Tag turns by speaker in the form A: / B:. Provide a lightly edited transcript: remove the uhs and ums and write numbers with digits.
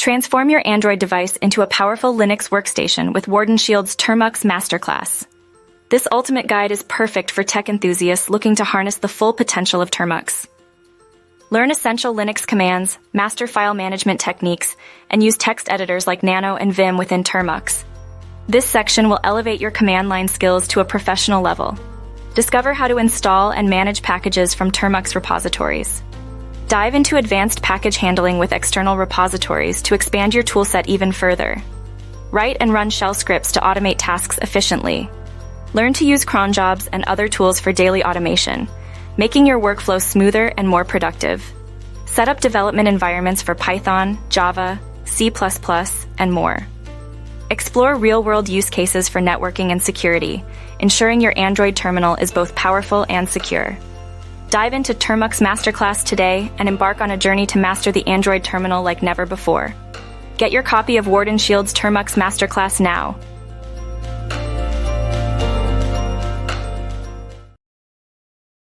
A: Transform your Android device into a powerful Linux workstation with WardenShield's Termux Masterclass. This ultimate guide is perfect for tech enthusiasts looking to harness the full potential of Termux. Learn essential Linux commands, master file management techniques, and use text editors like Nano and Vim within Termux. This section will elevate your command line skills to a professional level. Discover how to install and manage packages from Termux repositories. Dive into advanced package handling with external repositories to expand your toolset even further. Write and run shell scripts to automate tasks efficiently. Learn to use cron jobs and other tools for daily automation, making your workflow smoother and more productive. Set up development environments for Python, Java, C++, and more. Explore real-world use cases for networking and security, ensuring your Android terminal is both powerful and secure. Dive into Termux Masterclass today and embark on a journey to master the Android terminal like never before. Get your copy of WardenShield's Termux Masterclass now.